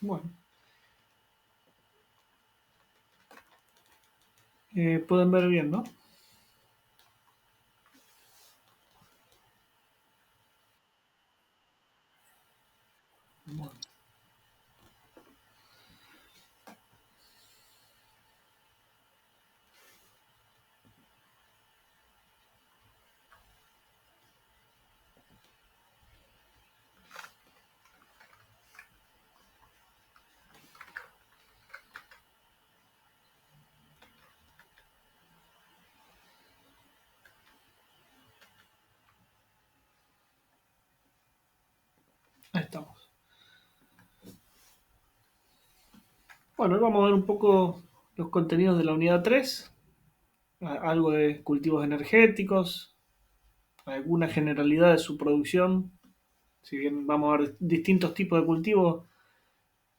Bueno, pueden ver bien, ¿no? Bueno, ahí estamos. Bueno, hoy vamos a ver un poco los contenidos de la unidad 3, algo de cultivos energéticos, alguna generalidad de su producción. Si bien vamos a ver distintos tipos de cultivos,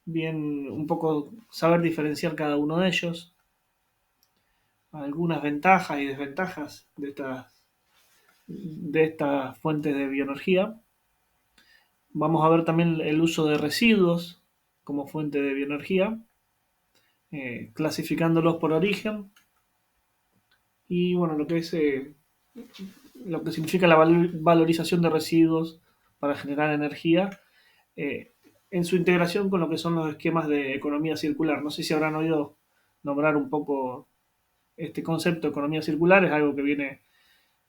bien un poco saber diferenciar cada uno de ellos, algunas ventajas y desventajas de estas fuentes de bioenergía. Vamos a ver también el uso de residuos como fuente de bioenergía, clasificándolos por origen y bueno, lo que significa la valorización de residuos para generar energía eh, en su integración con lo que son los esquemas de economía circular. No sé si habrán oído nombrar un poco este concepto de economía circular, es algo que viene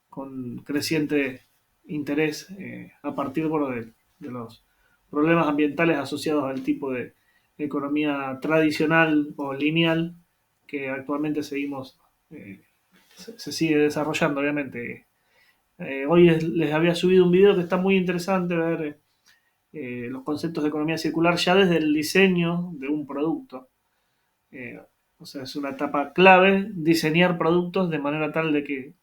con creciente interés a partir bueno, de los problemas ambientales asociados al tipo de economía tradicional o lineal que actualmente se sigue desarrollando, obviamente. Hoy les había subido un video que está muy interesante ver los conceptos de economía circular ya desde el diseño de un producto. Eh, o sea, es una etapa clave diseñar productos de manera tal de que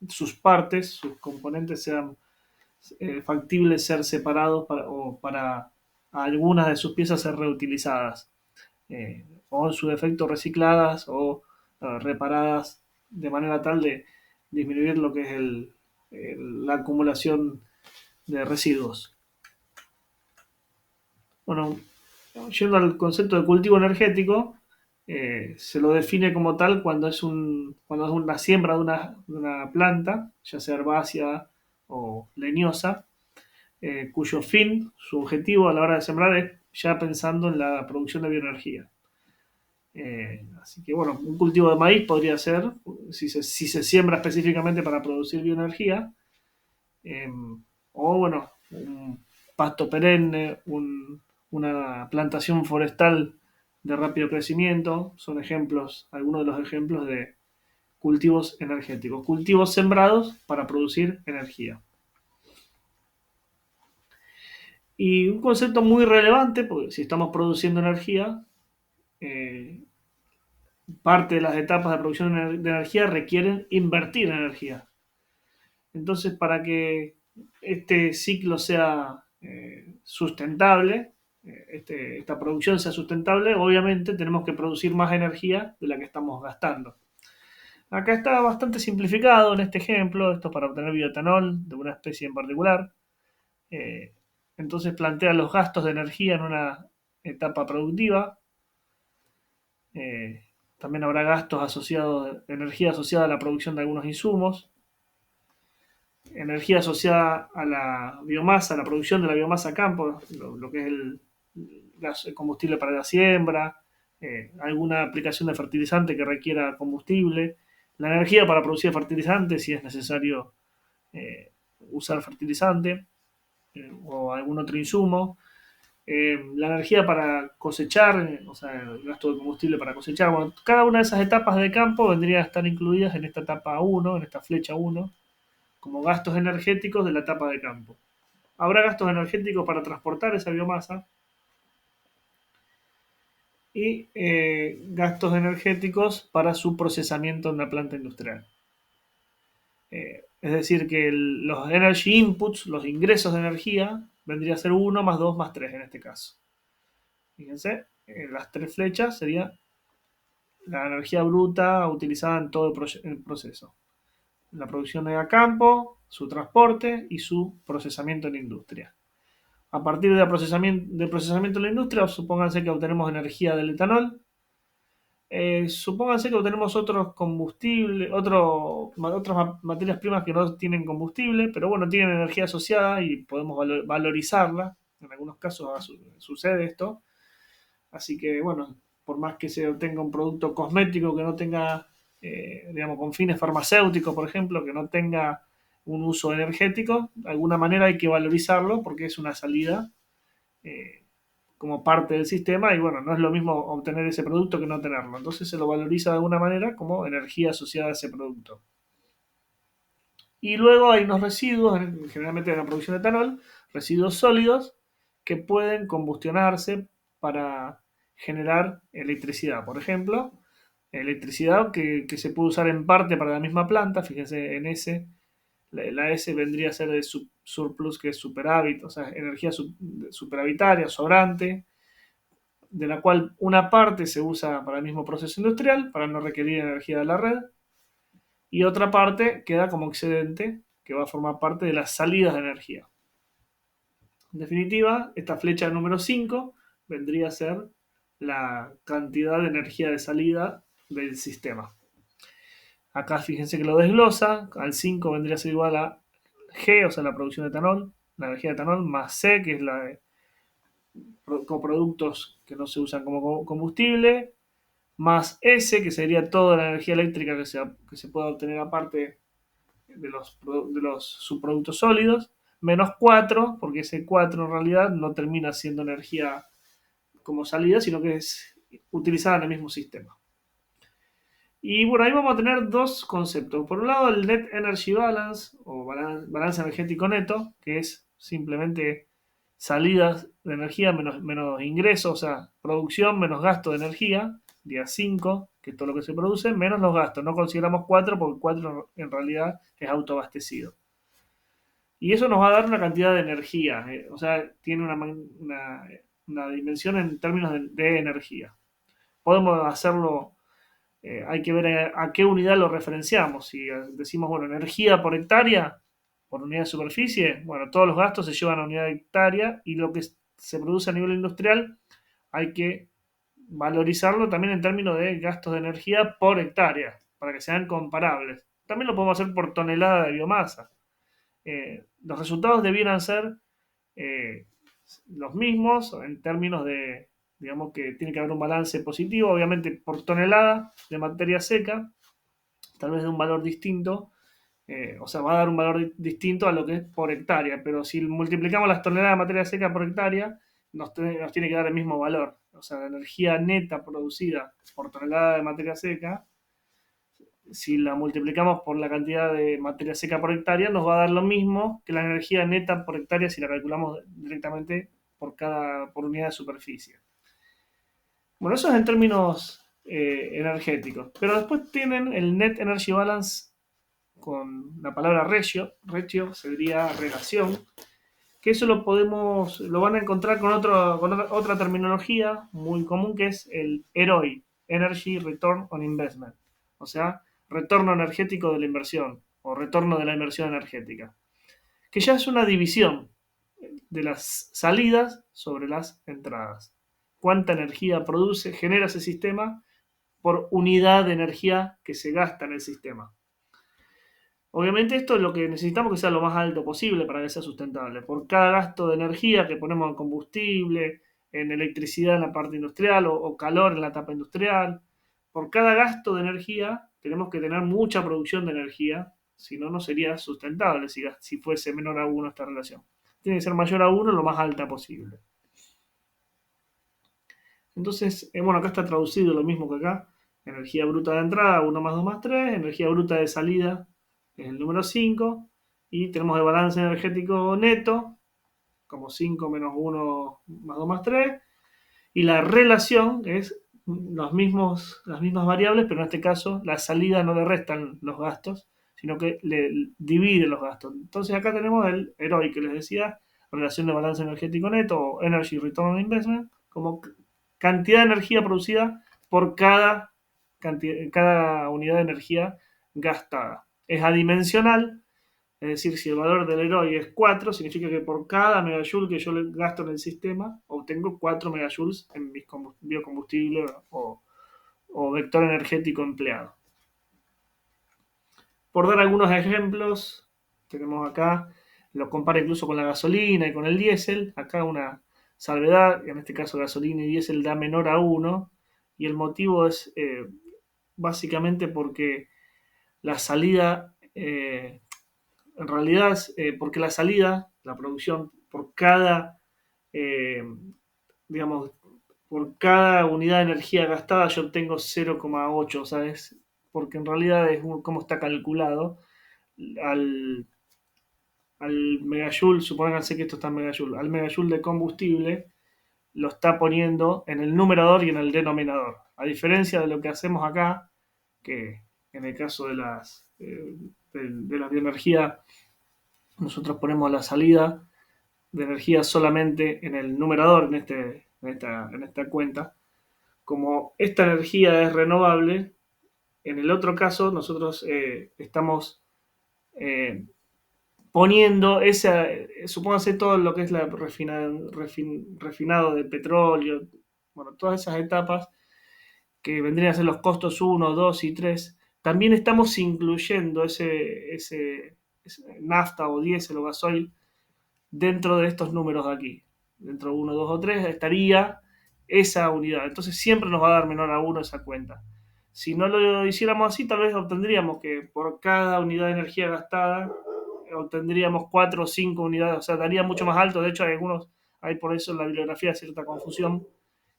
sus partes, sus componentes sean factibles ser separados o para algunas de sus piezas ser reutilizadas, o en su defecto recicladas o reparadas de manera tal de disminuir lo que es la acumulación de residuos. Bueno, yendo al concepto de cultivo energético, se lo define como tal cuando es una siembra de una planta, ya sea herbácea o leñosa, cuyo fin, su objetivo a la hora de sembrar es ya pensando en la producción de bioenergía. Así que bueno, un cultivo de maíz podría ser, si se siembra específicamente para producir bioenergía, eh, o bueno, un pasto perenne, una plantación forestal de rápido crecimiento, son ejemplos, algunos de los ejemplos de cultivos energéticos, cultivos sembrados para producir energía. Y un concepto muy relevante, porque si estamos produciendo energía, eh, parte de las etapas de producción de energía requieren invertir energía. Entonces, para que este ciclo sea sustentable, esta producción sea sustentable, obviamente tenemos que producir más energía de la que estamos gastando. Acá está bastante simplificado en este ejemplo, esto es para obtener bioetanol de una especie en particular. Eh, entonces plantea los gastos de energía en una etapa productiva. Eh, También habrá gastos asociados, energía asociada a la producción de algunos insumos, energía asociada a la biomasa, a la producción de la biomasa a campo, lo que es el combustible para la siembra, alguna aplicación de fertilizante que requiera combustible, la energía para producir fertilizante si es necesario eh, usar fertilizante o algún otro insumo, la energía para cosechar, o sea, el gasto de combustible para cosechar. Bueno, cada una de esas etapas de campo vendría a estar incluidas en esta etapa 1, en esta flecha 1, como gastos energéticos de la etapa de campo. Habrá gastos energéticos para transportar esa biomasa y gastos energéticos para su procesamiento en una planta industrial. Es decir, que los energy inputs, los ingresos de energía, vendría a ser 1 más 2 más 3 en este caso. Fíjense, las tres flechas sería la energía bruta utilizada en todo el proceso. La producción a campo, su transporte y su procesamiento en la industria. A partir del procesamiento de la industria, supónganse que obtenemos energía del etanol. Supónganse que obtenemos otros combustibles, otras materias primas que no tienen combustible, pero bueno, tienen energía asociada y podemos valorizarla. En algunos casos sucede esto. Así que bueno, por más que se obtenga un producto cosmético que no tenga, digamos, con fines farmacéuticos, por ejemplo, que no tenga un uso energético, de alguna manera hay que valorizarlo porque es una salida eh, como parte del sistema y bueno, no es lo mismo obtener ese producto que no tenerlo. Entonces se lo valoriza de alguna manera como energía asociada a ese producto. Y luego hay unos residuos, generalmente en la producción de etanol, residuos sólidos que pueden combustionarse para generar electricidad. Por ejemplo, electricidad que se puede usar en parte para la misma planta, fíjense en S, la S vendría a ser de surplus, que es superávit, o sea, energía superavitaria, sobrante, de la cual una parte se usa para el mismo proceso industrial, para no requerir energía de la red, y otra parte queda como excedente, que va a formar parte de las salidas de energía. En definitiva, esta flecha número 5 vendría a ser la cantidad de energía de salida del sistema. Acá fíjense que lo desglosa, al 5 vendría a ser igual a G, o sea, la producción de etanol, la energía de etanol, más C, que es la de coproductos que no se usan como combustible, más S, que sería toda la energía eléctrica que se pueda obtener aparte de los subproductos sólidos, menos 4, porque ese 4 en realidad no termina siendo energía como salida, sino que es utilizada en el mismo sistema. Y bueno, ahí vamos a tener dos conceptos. Por un lado, el Net Energy Balance, o balance energético neto, que es simplemente salidas de energía menos ingresos, o sea, producción menos gasto de energía, día 5, que es todo lo que se produce, menos los gastos. No consideramos 4 porque 4 en realidad es autoabastecido. Y eso nos va a dar una cantidad de energía, o sea, tiene una dimensión en términos de energía. Podemos hacerlo, hay que ver a qué unidad lo referenciamos. Si decimos, bueno, energía por hectárea, por unidad de superficie, bueno, todos los gastos se llevan a unidad de hectárea y lo que se produce a nivel industrial hay que valorizarlo también en términos de gastos de energía por hectárea, para que sean comparables. También lo podemos hacer por tonelada de biomasa. Los resultados debieran ser eh, los mismos en términos de, digamos que tiene que haber un balance positivo, obviamente por tonelada de materia seca, tal vez de un valor distinto, o sea, va a dar un valor distinto a lo que es por hectárea, pero si multiplicamos las toneladas de materia seca por hectárea, nos tiene que dar el mismo valor. O sea, la energía neta producida por tonelada de materia seca, si la multiplicamos por la cantidad de materia seca por hectárea, nos va a dar lo mismo que la energía neta por hectárea si la calculamos directamente por unidad de superficie. Bueno, eso es en términos energéticos. Pero después tienen el Net Energy Balance con la palabra regio sería relación, que eso lo van a encontrar con otra terminología muy común que es el EROI, Energy Return on Investment, o sea, retorno energético de la inversión o retorno de la inversión energética, que ya es una división de las salidas sobre las entradas. ¿Cuánta energía genera ese sistema por unidad de energía que se gasta en el sistema? Obviamente esto es lo que necesitamos que sea lo más alto posible para que sea sustentable. Por cada gasto de energía que ponemos en combustible, en electricidad en la parte industrial o calor en la etapa industrial, por cada gasto de energía tenemos que tener mucha producción de energía, si no, no sería sustentable si fuese menor a 1 esta relación. Tiene que ser mayor a 1 lo más alta posible. Entonces, bueno, acá está traducido lo mismo que acá. Energía bruta de entrada, 1 más 2 más 3. Energía bruta de salida, es el número 5. Y tenemos el balance energético neto, como 5 menos 1 más 2 más 3. Y la relación es las mismas variables, pero en este caso la salida no le restan los gastos, sino que le divide los gastos. Entonces acá tenemos el EROI que les decía, relación de balance energético neto o Energy Return on Investment, como cantidad de energía producida por cada unidad de energía gastada. Es adimensional, Es decir, si el valor del Heroi es 4, significa que por cada megajoule que yo gasto en el sistema, obtengo 4 megajoules en mi biocombustible o vector energético empleado. Por dar algunos ejemplos, tenemos acá, lo compara incluso con la gasolina y con el diésel. Acá una salvedad, en este caso gasolina y diésel da menor a 1, y el motivo es básicamente porque la salida, en realidad, porque la salida, la producción, eh, digamos, por cada unidad de energía gastada yo obtengo 0,8, ¿sabes? Porque en realidad es cómo está calculado al, al megajoule, supónganse que esto está en megajoule, al megajoule de combustible lo está poniendo en el numerador y en el denominador. A diferencia de lo que hacemos acá, que en el caso de la bioenergía, nosotros ponemos la salida de energía solamente en el numerador, en esta cuenta. Como esta energía es renovable, en el otro caso nosotros estamos eh, poniendo esa, supónganse todo lo que es la refinado de petróleo, bueno, todas esas etapas que vendrían a ser los costos uno 2 y 3 también estamos incluyendo ese nafta o diésel o gasoil dentro de estos números de aquí. Dentro de 1, 2 o 3 estaría esa unidad. Entonces siempre nos va a dar menor a 1 esa cuenta. Si no lo hiciéramos así, tal vez obtendríamos que por cada unidad de energía gastada obtendríamos 4 o 5 unidades, o sea, daría mucho más alto. De hecho, hay por eso en la bibliografía cierta confusión.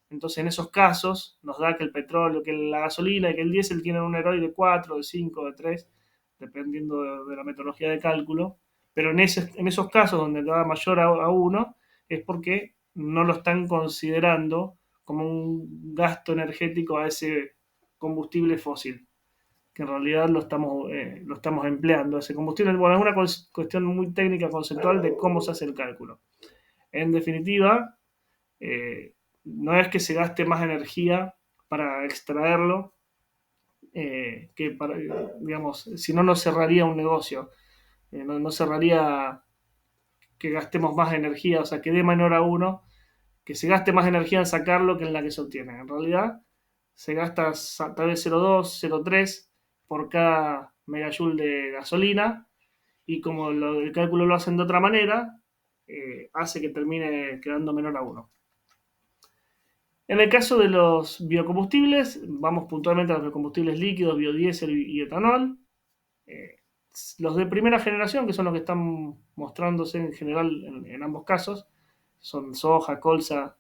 Entonces, en esos casos, nos da que el petróleo, que la gasolina y que el diésel tienen un Heroi de 4, de 5, de 3, dependiendo de la metodología de cálculo. Pero en esos casos donde da mayor a 1, es porque no lo están considerando como un gasto energético a ese combustible fósil, que en realidad lo estamos empleando, ese combustible. Bueno, es una cuestión muy técnica, conceptual de cómo se hace el cálculo. En definitiva, no es que se gaste más energía para extraerlo, que para, digamos, si no, no cerraría un negocio, no cerraría que gastemos más energía, o sea, que dé menor a 1, que se gaste más energía en sacarlo que en la que se obtiene. En realidad, se gasta tal vez 0,2, 0,3 por cada megajoule de gasolina, y como el cálculo lo hacen de otra manera, hace que termine quedando menor a 1. En el caso de los biocombustibles, vamos puntualmente a los biocombustibles líquidos, biodiesel y etanol. Eh, los de primera generación, que son los que están mostrándose en general en ambos casos, son soja, colza,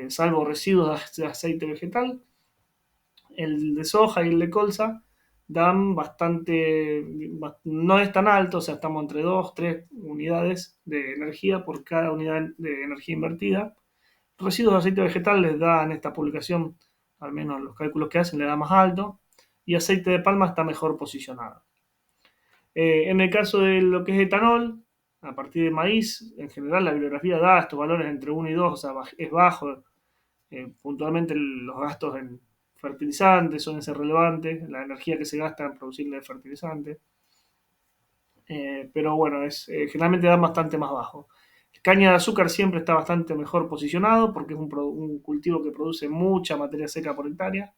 salvo residuos de aceite vegetal. El de soja y el de colza dan bastante, no es tan alto, o sea, estamos entre 2, 3 unidades de energía por cada unidad de energía invertida. Residuos de aceite vegetal les da en esta publicación, al menos los cálculos que hacen, le da más alto, y aceite de palma está mejor posicionado. En el caso de lo que es etanol, a partir de maíz, en general la bibliografía da estos valores entre 1 y 2, o sea, es bajo. Puntualmente los gastos en fertilizantes suelen ser relevantes, la energía que se gasta en producirle fertilizante. Pero bueno, generalmente da bastante más bajo. Caña de azúcar siempre está bastante mejor posicionado porque es un cultivo que produce mucha materia seca por hectárea.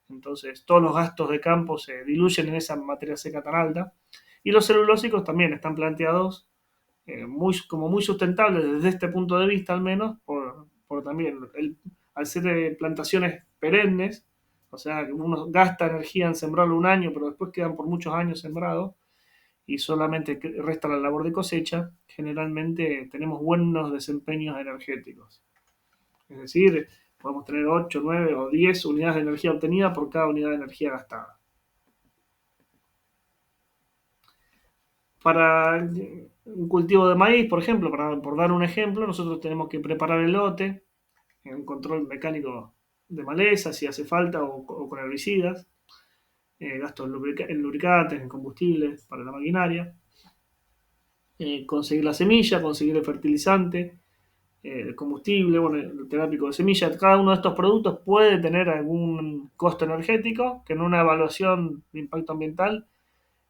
Entonces todos los gastos de campo se diluyen en esa materia seca tan alta. Y los celulósicos también están planteados como muy sustentables desde este punto de vista, al menos, por también al ser plantaciones perennes, o sea, que uno gasta energía en sembrarlo un año, pero después quedan por muchos años sembrados y solamente resta la labor de cosecha. Generalmente tenemos buenos desempeños energéticos. Es decir, podemos tener 8, 9 o 10 unidades de energía obtenida por cada unidad de energía gastada. Para un cultivo de maíz, por ejemplo, por dar un ejemplo, nosotros tenemos que preparar el lote, un control mecánico de maleza si hace falta o con herbicidas, gastos en lubricantes, en combustibles para la maquinaria, conseguir la semilla, conseguir el fertilizante, el combustible, bueno, el terápico de semilla. Cada uno de estos productos puede tener algún costo energético que en una evaluación de impacto ambiental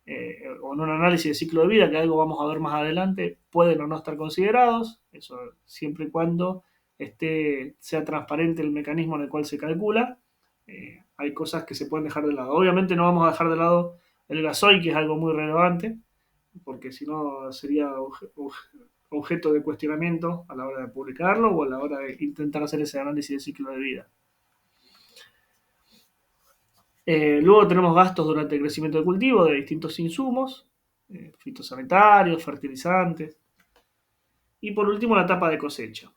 o en un análisis de ciclo de vida, que algo vamos a ver más adelante, pueden o no estar considerados, eso siempre y cuando sea transparente el mecanismo en el cual se calcula. Hay cosas que se pueden dejar de lado. Obviamente no vamos a dejar de lado el gasoil, que es algo muy relevante, porque si no sería objeto de cuestionamiento a la hora de publicarlo o a la hora de intentar hacer ese análisis de ciclo de vida. Luego tenemos gastos durante el crecimiento del cultivo de distintos insumos, fitosanitarios, fertilizantes. Y por último, la etapa de cosecha.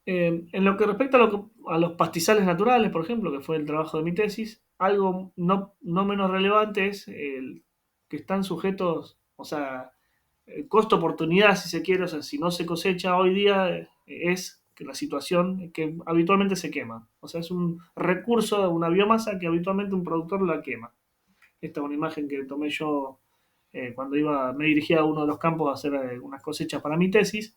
En lo que respecta a los pastizales naturales, por ejemplo, que fue el trabajo de mi tesis, algo no menos relevante es que están sujetos, o sea, el costo-oportunidad, si se quiere, o sea, si no se cosecha hoy día, es que la situación que habitualmente se quema. O sea, es un recurso, una biomasa que habitualmente un productor la quema. Esta es una imagen que tomé yo cuando me dirigía a uno de los campos a hacer unas cosechas para mi tesis.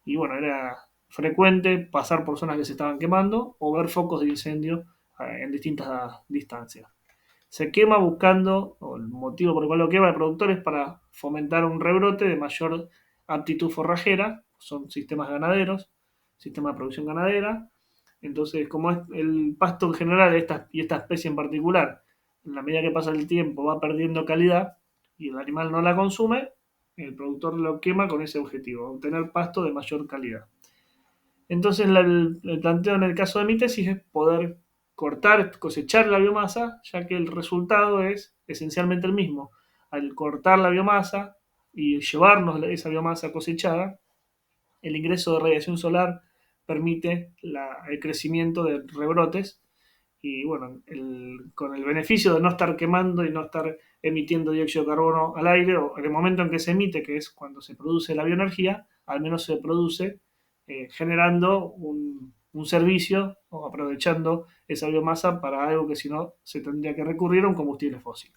Y bueno, era frecuente pasar por zonas que se estaban quemando o ver focos de incendio en distintas distancias. Se quema buscando, o el motivo por el cual lo quema el productor es para fomentar un rebrote de mayor aptitud forrajera, son sistemas ganaderos, sistema de producción ganadera. Entonces, como es el pasto en general y esta especie en particular, en la medida que pasa el tiempo va perdiendo calidad y el animal no la consume, el productor lo quema con ese objetivo, obtener pasto de mayor calidad. Entonces el planteo en el caso de mi tesis es poder cortar, cosechar la biomasa, ya que el resultado es esencialmente el mismo. Al cortar la biomasa y llevarnos esa biomasa cosechada, el ingreso de radiación solar permite el crecimiento de rebrotes y bueno, con el beneficio de no estar quemando y no estar emitiendo dióxido de carbono al aire, o en el momento en que se emite, que es cuando se produce la bioenergía, al menos se produce generando un servicio o aprovechando esa biomasa para algo que si no se tendría que recurrir a un combustible fósil.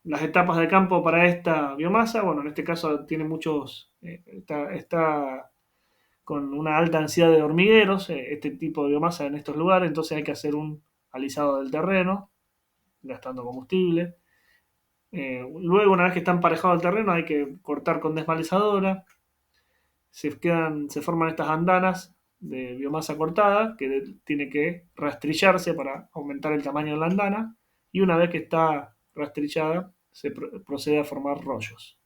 Las etapas de campo para esta biomasa, bueno, en este caso tiene está con una alta densidad de hormigueros, este tipo de biomasa en estos lugares, entonces hay que hacer un alisado del terreno, gastando combustible. Luego, una vez que está emparejado el terreno, hay que cortar con desmalezadora. Se forman estas andanas de biomasa cortada que tiene que rastrillarse para aumentar el tamaño de la andana. Y una vez que está rastrillada, se procede a formar rollos.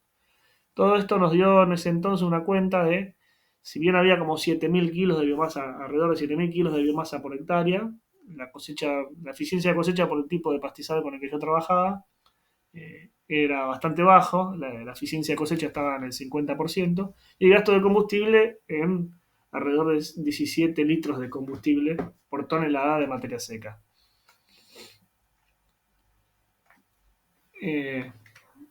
Todo esto nos dio en ese entonces una cuenta de, si bien había como 7.000 kilos de biomasa, alrededor de 7.000 kilos de biomasa por hectárea, la eficiencia de cosecha por el tipo de pastizal con el que yo trabajaba era bastante bajo, la eficiencia de cosecha estaba en el 50%, y el gasto de combustible en alrededor de 17 litros de combustible por tonelada de materia seca. En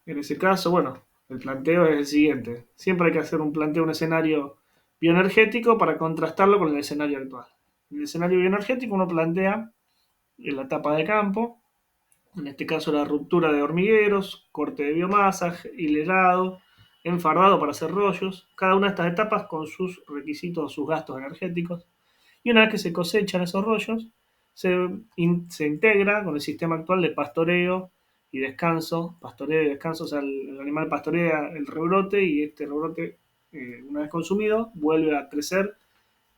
ese caso, bueno, el planteo es el siguiente. Siempre hay que hacer un planteo, un escenario bioenergético para contrastarlo con el escenario actual. En el escenario bioenergético uno plantea en la etapa de campo, en este caso la ruptura de hormigueros, corte de biomasa, hilerado, enfardado para hacer rollos, cada una de estas etapas con sus requisitos, sus gastos energéticos. Y una vez que se cosechan esos rollos, se integra con el sistema actual de pastoreo y descanso. Pastoreo y descanso, o sea, el animal pastorea el rebrote y este rebrote, una vez consumido, vuelve a crecer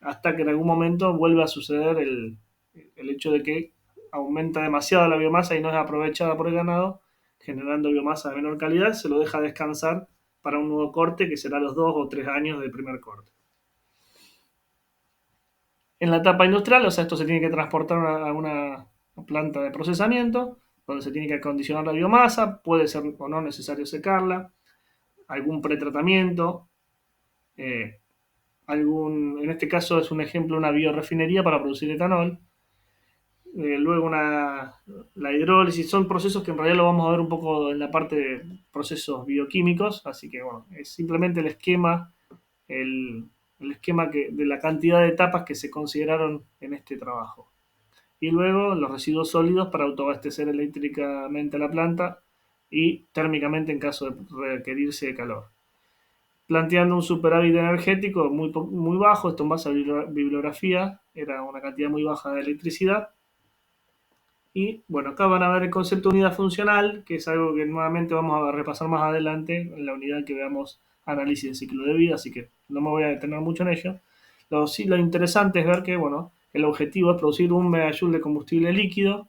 hasta que en algún momento vuelve a suceder el hecho de que aumenta demasiado la biomasa y no es aprovechada por el ganado, generando biomasa de menor calidad, se lo deja descansar para un nuevo corte que será los 2 o 3 años del primer corte. En la etapa industrial, o sea, esto se tiene que transportar a una planta de procesamiento, donde se tiene que acondicionar la biomasa, puede ser o no necesario secarla, algún pretratamiento, en este caso es un ejemplo, una biorefinería para producir etanol, luego la hidrólisis, son procesos que en realidad lo vamos a ver un poco en la parte de procesos bioquímicos, así que bueno, es simplemente el, el esquema de la cantidad de etapas que se consideraron en este trabajo. Y luego los residuos sólidos para autoabastecer eléctricamente a la planta y térmicamente en caso de requerirse de calor. Planteando un superávit energético muy bajo, esto en base a bibliografía, era una cantidad muy baja de electricidad, Y bueno, acá van a ver el concepto de unidad funcional, que es algo que nuevamente vamos a repasar más adelante en la unidad que veamos análisis de ciclo de vida, así que no me voy a detener mucho en ello. Lo interesante es ver que, bueno, el objetivo es producir 1 megajoule de combustible líquido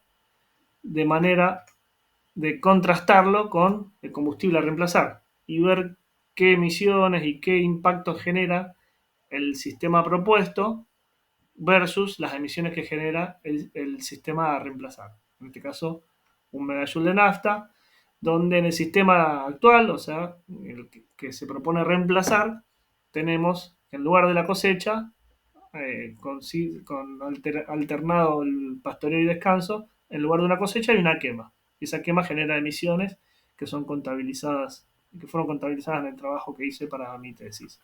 de manera de contrastarlo con el combustible a reemplazar y ver qué emisiones y qué impacto genera el sistema propuesto versus las emisiones que genera el sistema a reemplazar. En este caso, 1 megajoule de nafta, donde en el sistema actual, o sea, el que se propone reemplazar, tenemos en lugar de la cosecha, con alternado el pastoreo y descanso, en lugar de una cosecha hay una quema. Y esa quema genera emisiones que son contabilizadas, que fueron contabilizadas en el trabajo que hice para mi tesis.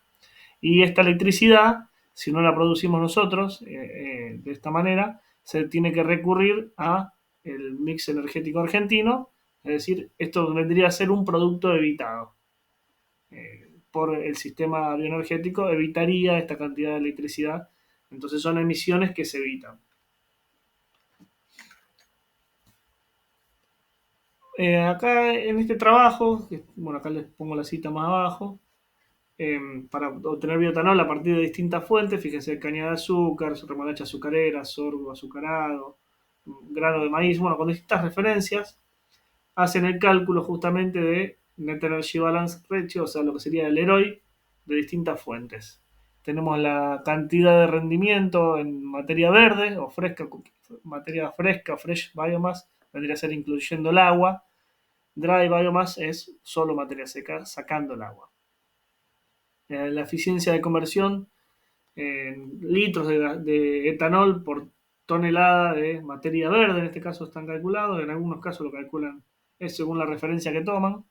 Y esta electricidad, si no la producimos nosotros de esta manera, se tiene que recurrir a el mix energético argentino, es decir, esto vendría a ser un producto evitado. Por el sistema bioenergético evitaría esta cantidad de electricidad, entonces son emisiones que se evitan. Acá en este trabajo, bueno, acá les pongo la cita más abajo, para obtener bioetanol a partir de distintas fuentes, fíjense, caña de azúcar, remolacha azucarera, sorgo azucarado, grano de maíz, bueno, con distintas referencias, hacen el cálculo justamente de Net Energy Balance Ratio, o sea, lo que sería el EROI de distintas fuentes. Tenemos la cantidad de rendimiento en materia verde o fresca, materia fresca, fresh biomass, vendría a ser incluyendo el agua. Dry biomass es solo materia seca, sacando el agua. La eficiencia de conversión en litros de etanol por tonelada de materia verde, en este caso están calculados, en algunos casos lo calculan es según la referencia que toman.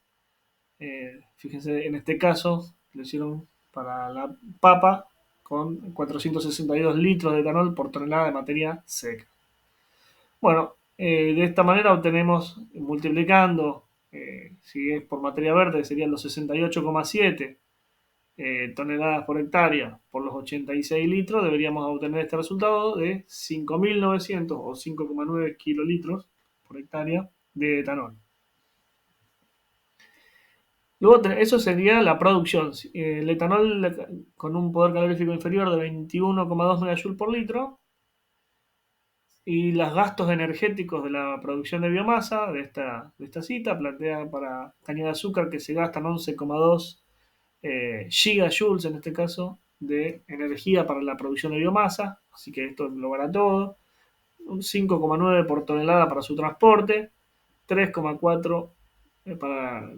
Fíjense, en este caso lo hicieron para la papa con 462 litros de etanol por tonelada de materia seca. Bueno, de esta manera obtenemos, multiplicando, si es por materia verde, serían los 68,7 toneladas por hectárea por los 86 litros, deberíamos obtener este resultado de 5.900 o 5,9 kilolitros por hectárea de etanol. Luego, eso sería la producción. El etanol con un poder calorífico inferior de 21,2 megajoule por litro y los gastos energéticos de la producción de biomasa de esta cita plantea para caña de azúcar que se gastan 11,2 gigajoules en este caso de energía para la producción de biomasa, así que esto englobará todo, un 5,9 por tonelada para su transporte, 3,4 para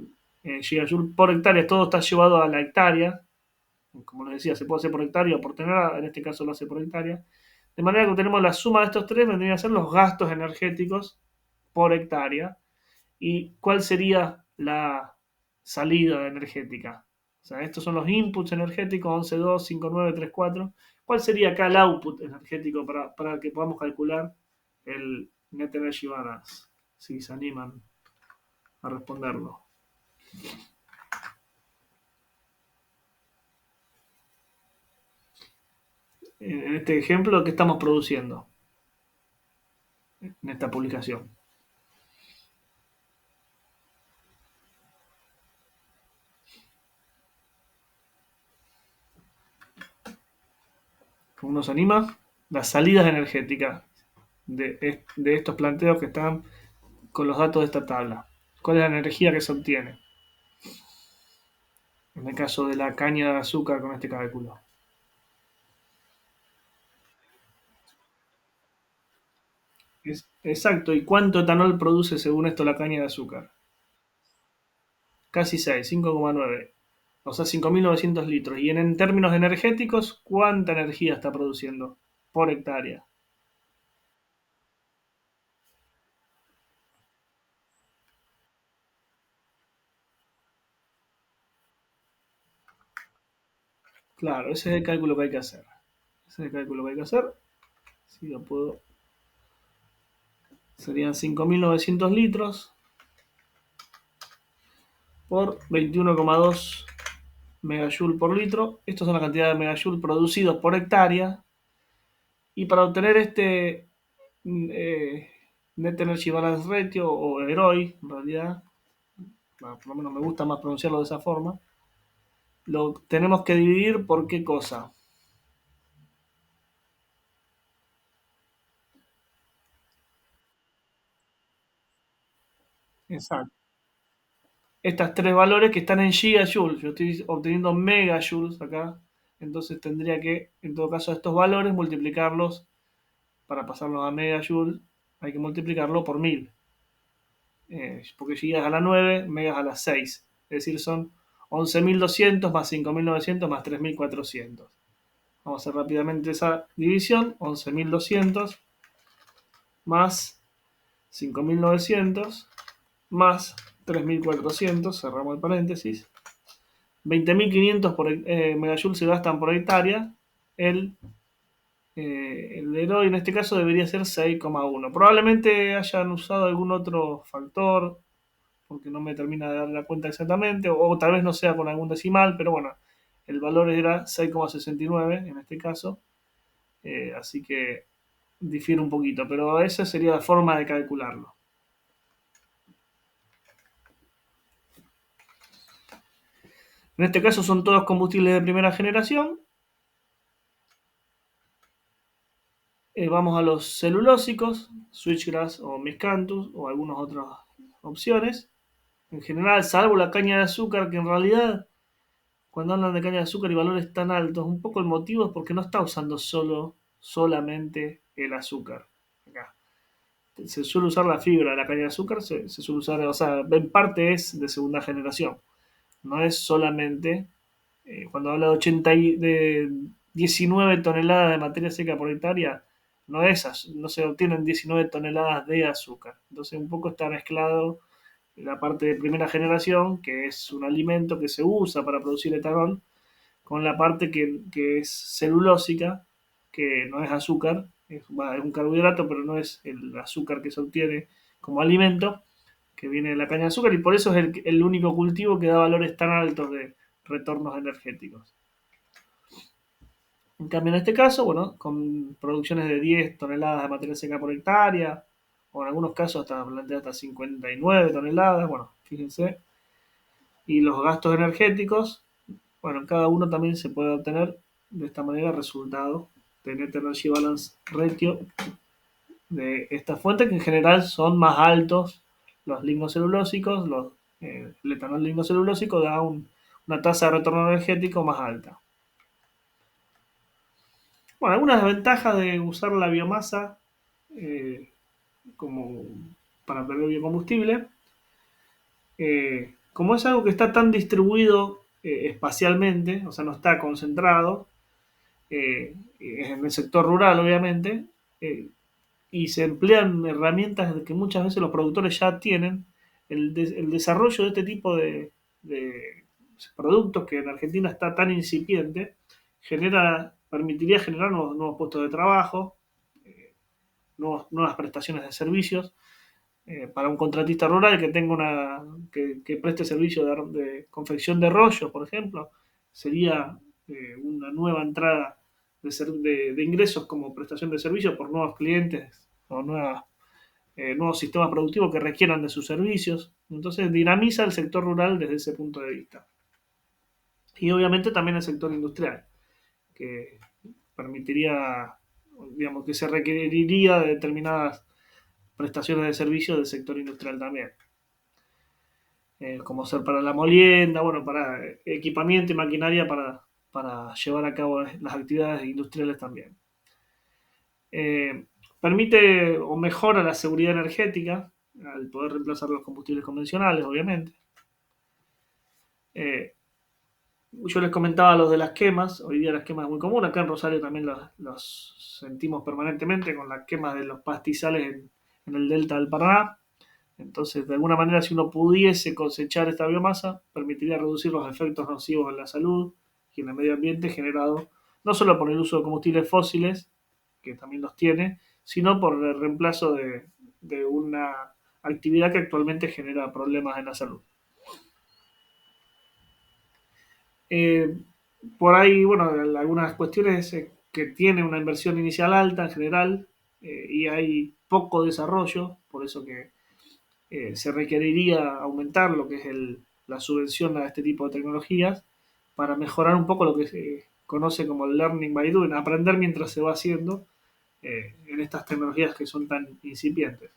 gigajoules por hectárea, todo está llevado a la hectárea, como les decía, se puede hacer por hectárea o por tonelada, en este caso lo hace por hectárea, de manera que obtenemos la suma de estos tres, vendrían a ser los gastos energéticos por hectárea, y cuál sería la salida energética. O sea, estos son los inputs energéticos, 11, 2, 5, 9, 3, 4. ¿Cuál sería acá el output energético para que podamos calcular el Net Energy Balance? Si se animan a responderlo. En este ejemplo, ¿qué estamos produciendo en esta publicación? ¿Cómo nos anima? Las salidas energéticas de estos planteos que están con los datos de esta tabla. ¿Cuál es la energía que se obtiene? En el caso de la caña de azúcar con este cálculo. Exacto, ¿y cuánto etanol produce según esto la caña de azúcar? Casi 6, 5,9. O sea, 5.900 litros. Y en términos energéticos, ¿cuánta energía está produciendo por hectárea? Claro, ese es el cálculo que hay que hacer. Ese es el cálculo que hay que hacer. Si lo puedo. Serían 5.900 litros por 21,2 megajoule por litro. Estas son la cantidad de megajoule producidos por hectárea. Y para obtener este Net Energy Balance Ratio o EROI, en realidad, por lo menos me gusta más pronunciarlo de esa forma, lo tenemos que dividir por qué cosa. Exacto. Estas tres valores que están en gigajoules, yo estoy obteniendo megajoules acá, entonces tendría que, en todo caso, estos valores multiplicarlos para pasarlos a megajoules, hay que multiplicarlo por 1000, porque gigas a la 9, megas a las 6, es decir, son 11.200 más 5.900 más 3.400. Vamos a hacer rápidamente esa división, 11.200 más 5.900 más 3.400, cerramos el paréntesis, 20.500 por megajoules se gastan por hectárea, el, el de Heroi en este caso debería ser 6,1. Probablemente hayan usado algún otro factor, porque no me termina de dar la cuenta exactamente, o tal vez no sea con algún decimal, pero bueno, el valor era 6,69 en este caso, así que difiere un poquito, pero esa sería la forma de calcularlo. En este caso son todos combustibles de primera generación. Vamos a los celulósicos, switchgrass o miscanthus o algunas otras opciones. En general, salvo la caña de azúcar, que en realidad cuando hablan de caña de azúcar y valores tan altos, un poco el motivo es porque no está usando solamente el azúcar. Acá. Se suele usar la fibra de la caña de azúcar, se suele usar, o sea, en parte es de segunda generación. No es solamente, cuando habla de 80 de 19 toneladas de materia seca por hectárea, no se obtienen 19 toneladas de azúcar. Entonces un poco está mezclado la parte de primera generación, que es un alimento que se usa para producir etanol, con la parte que es celulósica, que no es azúcar, es un carbohidrato, pero no es el azúcar que se obtiene como alimento, que viene de la caña de azúcar, y por eso es el único cultivo que da valores tan altos de retornos energéticos. En cambio, en este caso, bueno, con producciones de 10 toneladas de materia seca por hectárea, o en algunos casos hasta 59 toneladas, bueno, fíjense, y los gastos energéticos, bueno, en cada uno también se puede obtener de esta manera resultado de Net Energy Balance Ratio de esta fuente, que en general son más altos los lignocelulósicos, el etanol lignocelulósico da una tasa de retorno energético más alta. Bueno, algunas ventajas de usar la biomasa eh, como para obtener biocombustible. Como es algo que está tan distribuido espacialmente, o sea, no está concentrado, en el sector rural, obviamente, eh, y se emplean herramientas que muchas veces los productores ya tienen. El desarrollo de este tipo de productos que en Argentina está tan incipiente permitiría generar nuevos puestos de trabajo, nuevas prestaciones de servicios para un contratista rural que tenga que preste servicio de confección de rollos, por ejemplo, sería una nueva entrada de ingresos como prestación de servicios por nuevos clientes o nuevos sistemas productivos que requieran de sus servicios. Entonces dinamiza el sector rural desde ese punto de vista. Y obviamente también el sector industrial, que permitiría, digamos, que se requeriría de determinadas prestaciones de servicios del sector industrial también. Como ser para la molienda, bueno, para equipamiento y maquinaria para llevar a cabo las actividades industriales también. Eh, Permite o mejora la seguridad energética al poder reemplazar los combustibles convencionales, obviamente. Eh, yo les comentaba los de las quemas, hoy día las quemas es muy común, acá en Rosario también los sentimos permanentemente con las quemas de los pastizales en el delta del Paraná. Entonces, de alguna manera, si uno pudiese cosechar esta biomasa, permitiría reducir los efectos nocivos en la salud y en el medio ambiente generados no solo por el uso de combustibles fósiles, que también los tiene, sino por el reemplazo de una actividad que actualmente genera problemas en la salud. Eh, por ahí, bueno, algunas cuestiones que tiene una inversión inicial alta en general y hay poco desarrollo por eso que se requeriría aumentar lo que es la subvención a este tipo de tecnologías para mejorar un poco lo que se conoce como el learning by doing, aprender mientras se va haciendo en estas tecnologías que son tan incipientes.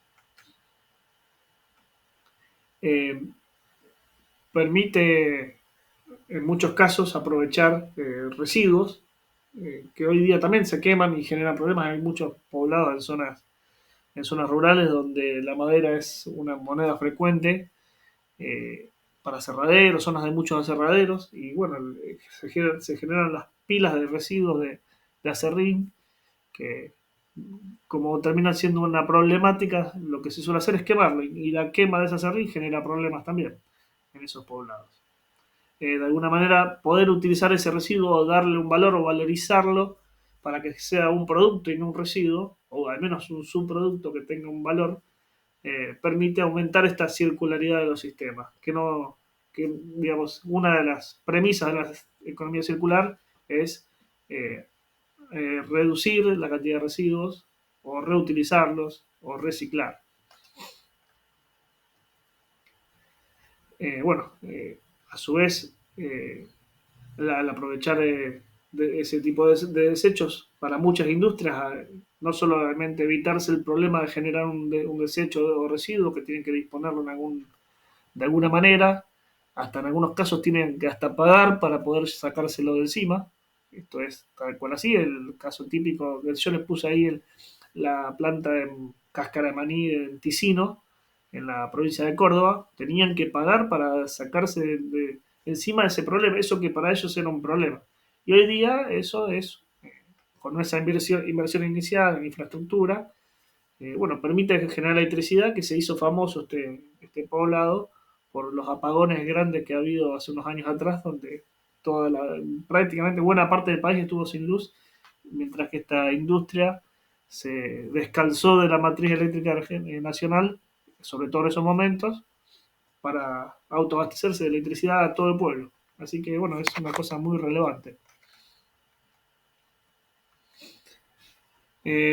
Eh, Permite en muchos casos aprovechar residuos que hoy día también se queman y generan problemas. Hay muchos poblados en zonas rurales donde la madera es una moneda frecuente eh, para aserraderos, zonas de muchos aserraderos, y bueno, se generan las pilas de residuos de acerrín, que como termina siendo una problemática, lo que se suele hacer es quemarlo, y la quema de ese acerrín genera problemas también en esos poblados. De alguna manera, poder utilizar ese residuo, darle un valor o valorizarlo para que sea un producto y no un residuo, o al menos un subproducto que tenga un valor, permite aumentar esta circularidad de los sistemas. Que digamos, una de las premisas de la economía circular es eh, reducir la cantidad de residuos o reutilizarlos o reciclar. Bueno, a su vez, al aprovechar de ese tipo de desechos para muchas industrias, no solamente evitarse el problema de generar un desecho o residuo que tienen que disponerlo de alguna manera, hasta en algunos casos tienen que hasta pagar para poder sacárselo de encima. Esto es tal cual así, el caso típico, yo les puse ahí la planta de cáscara de maní en Ticino, en la provincia de Córdoba, tenían que pagar para sacarse encima de ese problema, eso que para ellos era un problema. Y hoy día eso es, con esa inversión inicial en infraestructura, bueno, permite generar electricidad, que se hizo famoso este poblado por los apagones grandes que ha habido hace unos años atrás, donde prácticamente buena parte del país estuvo sin luz, mientras que esta industria se descalzó de la matriz eléctrica nacional, sobre todo en esos momentos, para autoabastecerse de electricidad a todo el pueblo. Así que bueno, es una cosa muy relevante.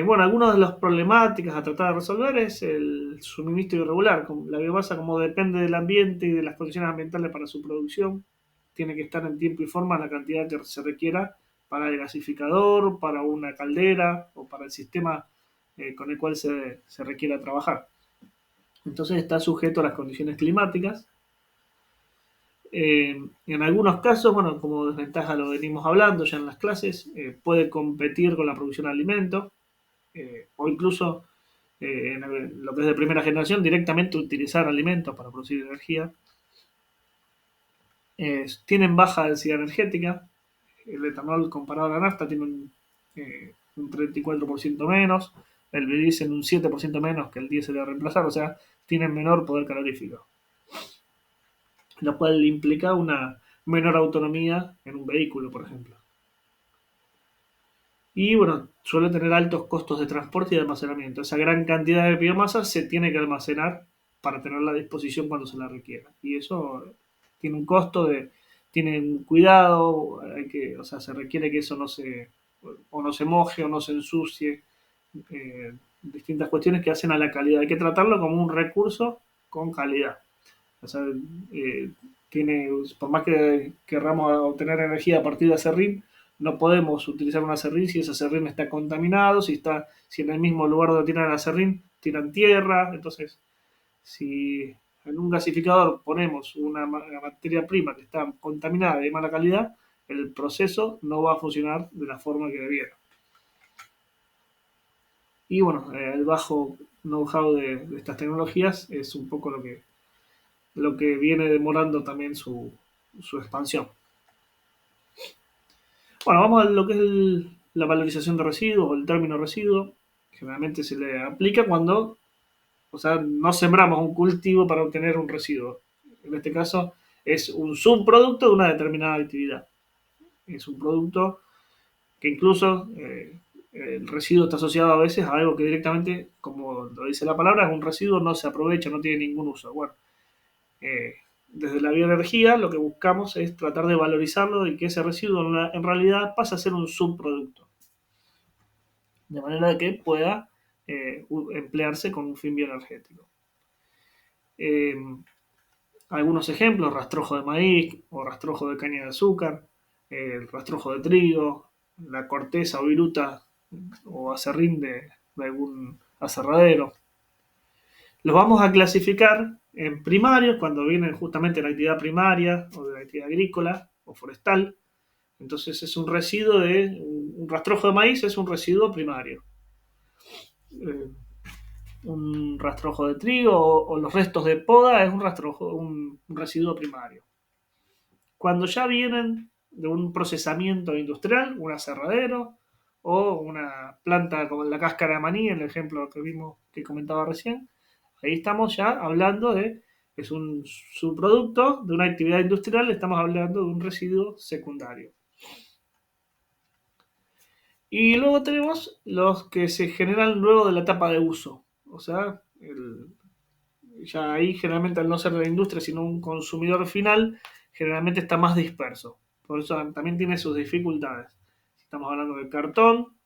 Bueno, algunas de las problemáticas a tratar de resolver es el suministro irregular. La biomasa, como depende del ambiente y de las condiciones ambientales para su producción, tiene que estar en tiempo y forma la cantidad que se requiera para el gasificador, para una caldera o para el sistema con el cual se requiera trabajar. Entonces está sujeto a las condiciones climáticas. En algunos casos, bueno, como desventaja lo venimos hablando ya en las clases, puede competir con la producción de alimentos o incluso en lo que es de primera generación, directamente utilizar alimentos para producir energía. Tienen baja densidad energética. El etanol comparado a la nafta tiene un 34% menos, el biodiesel un 7% menos que el diésel a reemplazar, o sea, tienen menor poder calorífico, lo cual implica una menor autonomía en un vehículo, por ejemplo. Y bueno, suele tener altos costos de transporte y de almacenamiento. Esa gran cantidad de biomasa se tiene que almacenar para tenerla a disposición cuando se la requiera. Y eso tiene un costo, tiene un cuidado, o sea, se requiere que eso no se moje o no se ensucie. Distintas cuestiones que hacen a la calidad. Hay que tratarlo como un recurso con calidad. O sea, eh, por más que querramos obtener energía a partir de acerrín, no podemos utilizar un acerrín si ese acerrín está contaminado, si en el mismo lugar donde tiran el acerrín tiran tierra. Entonces, si en un gasificador ponemos una materia prima que está contaminada y de mala calidad, el proceso no va a funcionar de la forma que debiera. Y bueno, el bajo know-how de estas tecnologías es un poco lo que viene demorando también su expansión. Bueno, vamos a lo que es la valorización de residuos o el término residuo. Generalmente se le aplica cuando, o sea, no sembramos un cultivo para obtener un residuo. En este caso es un subproducto de una determinada actividad. Es un producto que incluso el residuo está asociado a veces a algo que directamente, como lo dice la palabra, es un residuo, no se aprovecha, no tiene ningún uso. Bueno, desde la bioenergía lo que buscamos es tratar de valorizarlo y que ese residuo en realidad pase a ser un subproducto. De manera que pueda emplearse con un fin bioenergético. Eh, Algunos ejemplos: rastrojo de maíz o rastrojo de caña de azúcar, el rastrojo de trigo, la corteza o viruta o acerrín de algún aserradero. Los vamos a clasificar en primarios cuando vienen justamente de la actividad primaria o de la actividad agrícola o forestal. Entonces es un residuo un rastrojo de maíz es un residuo primario. Eh, un rastrojo de trigo o los restos de poda es un residuo primario. Cuando ya vienen de un procesamiento industrial, un aserradero o una planta como la cáscara de maní, el ejemplo que vimos, que comentaba recién, ahí estamos ya hablando es un subproducto de una actividad industrial, estamos hablando de un residuo secundario. Y luego tenemos los que se generan luego de la etapa de uso. O sea, ya ahí generalmente, al no ser de la industria, sino un consumidor final, generalmente está más disperso. Por eso también tiene sus dificultades. Si estamos hablando de cartón,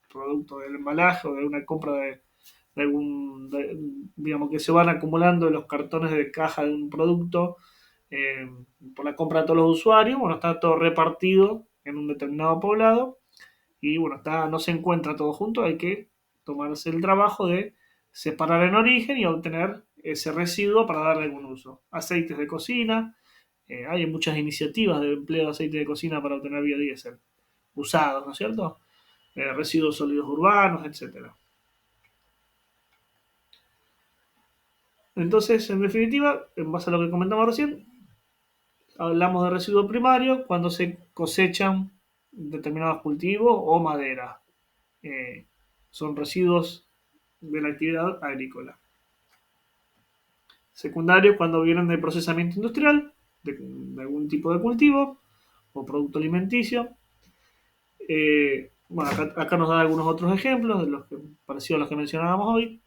producto del embalaje o de una compra de algún, digamos que se van acumulando los cartones de caja de un producto eh, por la compra de todos los usuarios, bueno, está todo repartido en un determinado poblado y bueno, no se encuentra todo junto, hay que tomarse el trabajo de separar en origen y obtener ese residuo para darle algún uso. Aceites de cocina, hay muchas iniciativas de empleo de aceite de cocina para obtener biodiesel usados, ¿no es cierto? Residuos sólidos urbanos, etcétera. Entonces, en definitiva, en base a lo que comentamos recién, hablamos de residuo primario cuando se cosechan determinados cultivos o madera. Eh, Son residuos de la actividad agrícola. Secundarios cuando vienen de procesamiento industrial, de algún tipo de cultivo o producto alimenticio. Bueno, acá nos da algunos otros ejemplos de los parecidos a los que mencionábamos hoy.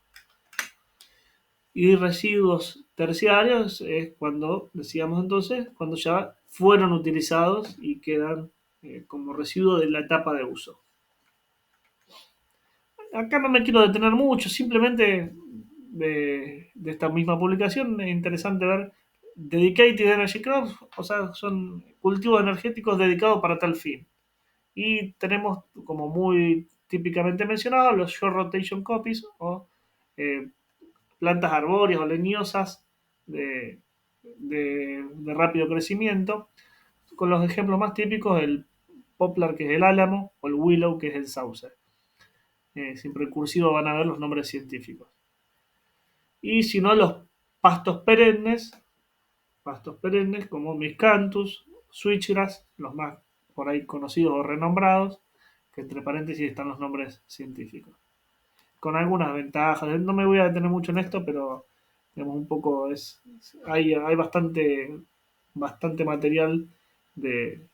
Y residuos terciarios es cuando, decíamos entonces, cuando ya fueron utilizados y quedan como residuo de la etapa de uso. Acá no me quiero detener mucho, simplemente de esta misma publicación es interesante ver Dedicated Energy Crops, o sea, son cultivos energéticos dedicados para tal fin. Y tenemos, como muy típicamente mencionado, los Short Rotation Copies o eh, plantas arbóreas o leñosas de rápido crecimiento, con los ejemplos más típicos: el poplar, que es el álamo, o el willow, que es el sauce. Siempre en cursivo van a ver los nombres científicos. Y si no, los pastos perennes como miscanthus, switchgrass, los más por ahí conocidos o renombrados, que entre paréntesis están los nombres científicos. Con algunas ventajas, no me voy a detener mucho en esto, pero digamos, un poco hay bastante material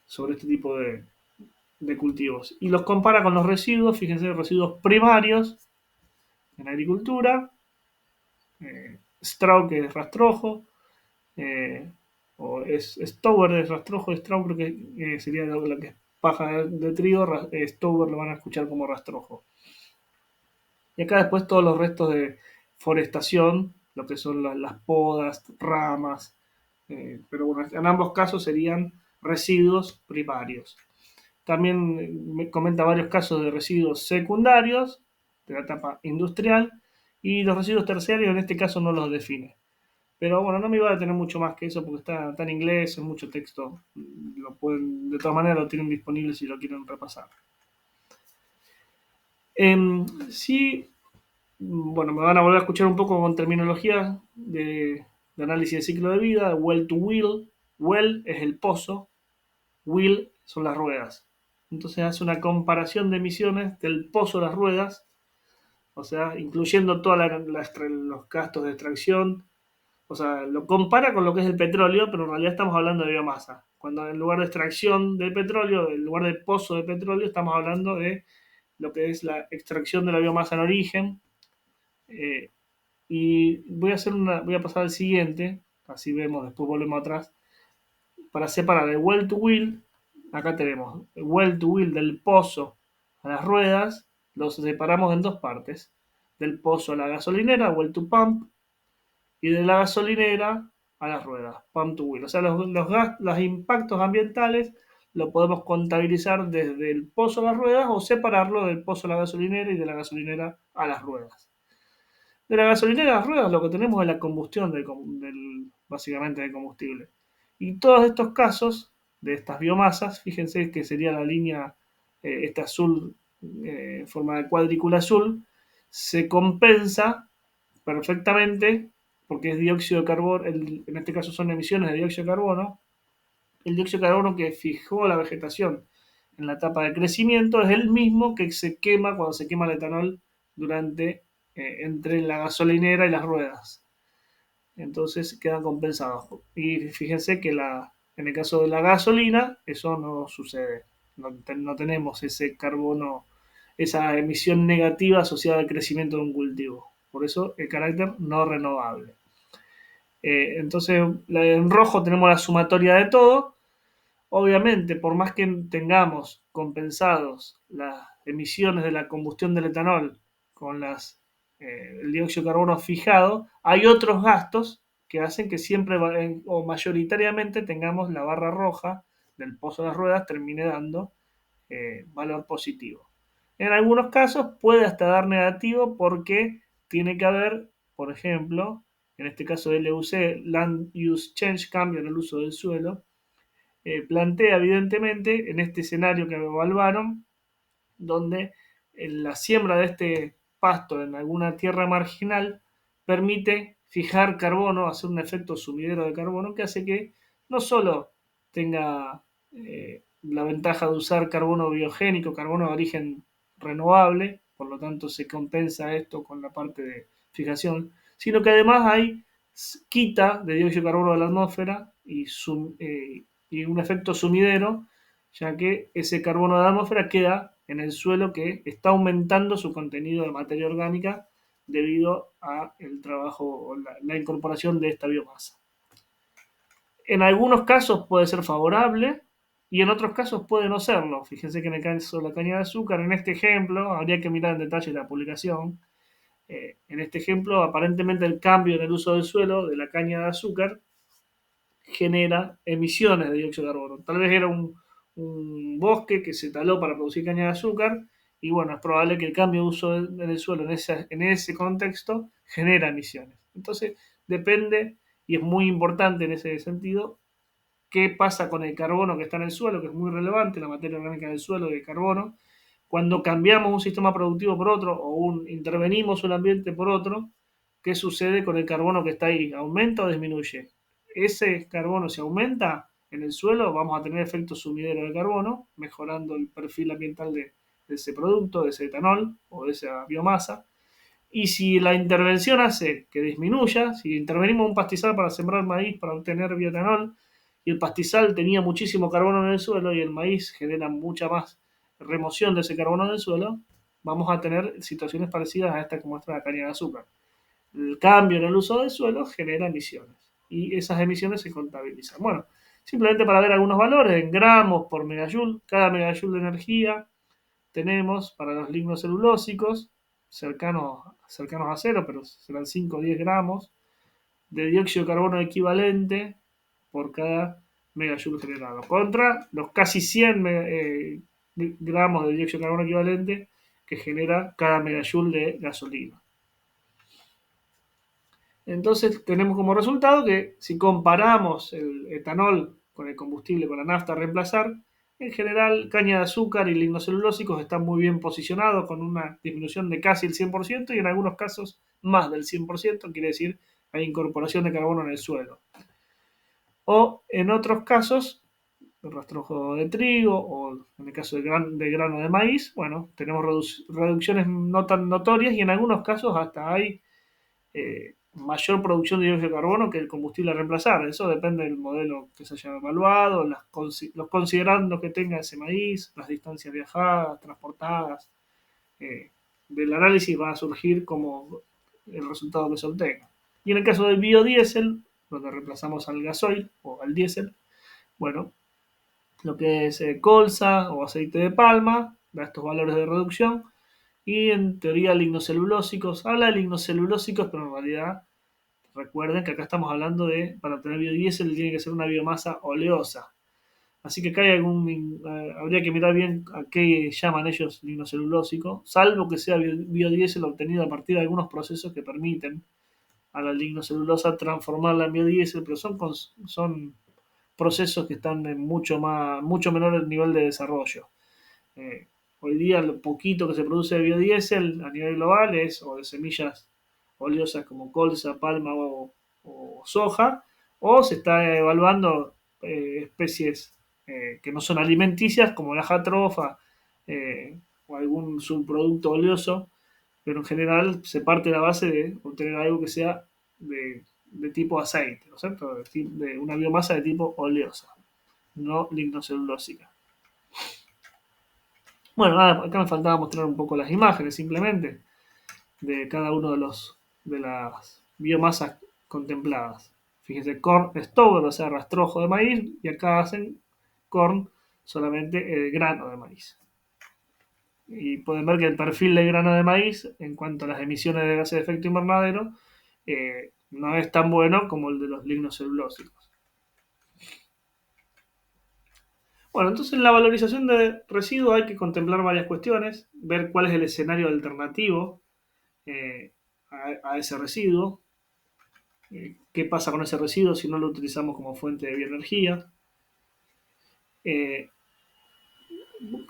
sobre este tipo de cultivos. Y los compara con los residuos, fíjense, residuos primarios en agricultura, straw, que es rastrojo, o es stover de rastrojo, straw creo que sería lo que es paja de trigo, stover lo van a escuchar como rastrojo. Y acá después todos los restos de forestación, lo que son las podas, ramas, pero bueno, en ambos casos serían residuos primarios. También me comenta varios casos de residuos secundarios de la etapa industrial, y los residuos terciarios en este caso no los define. Pero bueno, no me iba a detener mucho más que eso porque está en inglés, es mucho texto. De todas maneras lo tienen disponible si lo quieren repasar. Sí, bueno, me van a volver a escuchar un poco con terminología de análisis de ciclo de vida, well to wheel. Well es el pozo, wheel son las ruedas. Entonces hace una comparación de emisiones del pozo a las ruedas, o sea, incluyendo todos los gastos de extracción. O sea, lo compara con lo que es el petróleo, pero en realidad estamos hablando de biomasa. Cuando en lugar de extracción de petróleo, en lugar de pozo de petróleo, estamos hablando de lo que es la extracción de la biomasa en origen. Y voy a pasar al siguiente, así vemos, después volvemos atrás, para separar el well to wheel. Acá tenemos el well to wheel del pozo a las ruedas, los separamos en dos partes, del pozo a la gasolinera, well to pump, y de la gasolinera a las ruedas, pump to wheel. O sea, los impactos ambientales lo podemos contabilizar desde el pozo a las ruedas o separarlo del pozo a la gasolinera y de la gasolinera a las ruedas. De la gasolinera a las ruedas lo que tenemos es la combustión básicamente del combustible. Y todos estos casos de estas biomasas, fíjense que sería la línea, esta azul, en forma de cuadrícula azul, se compensa perfectamente porque es dióxido de carbono, en este caso son emisiones de dióxido de carbono. El dióxido de carbono que fijó la vegetación en la etapa de crecimiento es el mismo que se quema cuando se quema el etanol entre la gasolinera y las ruedas. Entonces quedan compensados. Y fíjense que en el caso de la gasolina, eso no sucede. No tenemos ese carbono, esa emisión negativa asociada al crecimiento de un cultivo. Por eso el carácter no renovable. Entonces, en rojo tenemos la sumatoria de todo. Obviamente, por más que tengamos compensados las emisiones de la combustión del etanol con el dióxido de carbono fijado, hay otros gastos que hacen que siempre o mayoritariamente tengamos la barra roja del pozo de las ruedas termine dando valor positivo. En algunos casos puede hasta dar negativo porque tiene que haber, por ejemplo, en este caso LUC, Land Use Change, cambio en el uso del suelo, plantea evidentemente en este escenario que evaluaron, donde la siembra de este pasto en alguna tierra marginal permite fijar carbono, hacer un efecto sumidero de carbono que hace que no solo tenga la ventaja de usar carbono biogénico, carbono de origen renovable, por lo tanto se compensa esto con la parte de fijación, sino que además hay quita de dióxido de carbono de la atmósfera y un efecto sumidero, ya que ese carbono de la atmósfera queda en el suelo que está aumentando su contenido de materia orgánica debido a el trabajo o la incorporación de esta biomasa. En algunos casos puede ser favorable y en otros casos puede no serlo. Fíjense que en el caso de la caña de azúcar, en este ejemplo, habría que mirar en detalle la publicación. En este ejemplo, aparentemente el cambio en el uso del suelo de la caña de azúcar genera emisiones de dióxido de carbono. Tal vez era un bosque que se taló para producir caña de azúcar y bueno, es probable que el cambio de uso del suelo en ese contexto genera emisiones. Entonces, depende y es muy importante en ese sentido qué pasa con el carbono que está en el suelo, que es muy relevante, la materia orgánica del suelo y del carbono. Cuando cambiamos un sistema productivo por otro o intervenimos un ambiente por otro, ¿qué sucede con el carbono que está ahí? ¿Aumenta o disminuye? Ese carbono se aumenta en el suelo, vamos a tener efecto sumidero de carbono, mejorando el perfil ambiental de ese producto, de ese etanol o de esa biomasa. Y si la intervención hace que disminuya, si intervenimos un pastizal para sembrar maíz para obtener bioetanol, y el pastizal tenía muchísimo carbono en el suelo y el maíz genera mucha más remoción de ese carbono en el suelo, vamos a tener situaciones parecidas a esta que muestra la caña de azúcar. El cambio en el uso del suelo genera emisiones y esas emisiones se contabilizan. Bueno, simplemente para ver algunos valores en gramos por megajoule, cada megajoule de energía tenemos para los lignocelulósicos cercanos a cero, pero serán 5 o 10 gramos de dióxido de carbono equivalente por cada megajoule generado, contra los casi 100 gramos de dióxido de carbono equivalente que genera cada megajoule de gasolina. Entonces tenemos como resultado que si comparamos el etanol con el combustible, con la nafta a reemplazar, en general caña de azúcar y lignocelulósicos están muy bien posicionados con una disminución de casi el 100% y en algunos casos más del 100%, quiere decir hay incorporación de carbono en el suelo. O en otros casos, el rastrojo de trigo o en el caso de grano de maíz, bueno, tenemos reducciones no tan notorias y en algunos casos hasta hay mayor producción de dióxido de carbono que el combustible a reemplazar. Eso depende del modelo que se haya evaluado, los considerandos que tenga ese maíz, las distancias viajadas, transportadas. Del análisis va a surgir como el resultado que se obtenga. Y en el caso del biodiesel, donde reemplazamos al gasoil o al diésel, bueno, lo que es colza o aceite de palma, da estos valores de reducción, y en teoría lignocelulósicos. Habla de lignocelulósicos, pero en realidad recuerden que acá estamos hablando de, para tener biodiesel tiene que ser una biomasa oleosa. Así que acá hay habría que mirar bien a qué llaman ellos lignocelulósico, salvo que sea biodiesel obtenido a partir de algunos procesos que permiten a la lignocelulosa transformarla en biodiesel, pero son procesos que están en mucho menor nivel de desarrollo. Eh, Hoy día lo poquito que se produce de biodiesel a nivel global es o de semillas oleosas como colza, palma o soja, o se está evaluando especies que no son alimenticias como la jatrofa eh, o algún subproducto oleoso, pero en general se parte de la base de obtener algo que sea de tipo aceite, ¿no es cierto? De una biomasa de tipo oleosa, no lignocelulósica. Bueno, nada, acá me faltaba mostrar un poco las imágenes simplemente de cada uno de las biomasas contempladas. Fíjense, corn stover, o sea, rastrojo de maíz, y acá hacen corn solamente el grano de maíz. Y pueden ver que el perfil del grano de maíz, en cuanto a las emisiones de gases de efecto invernadero, no es tan bueno como el de los lignocelulósicos. Bueno, entonces en la valorización de residuos hay que contemplar varias cuestiones, ver cuál es el escenario alternativo eh, a ese residuo, qué pasa con ese residuo si no lo utilizamos como fuente de bioenergía. Eh,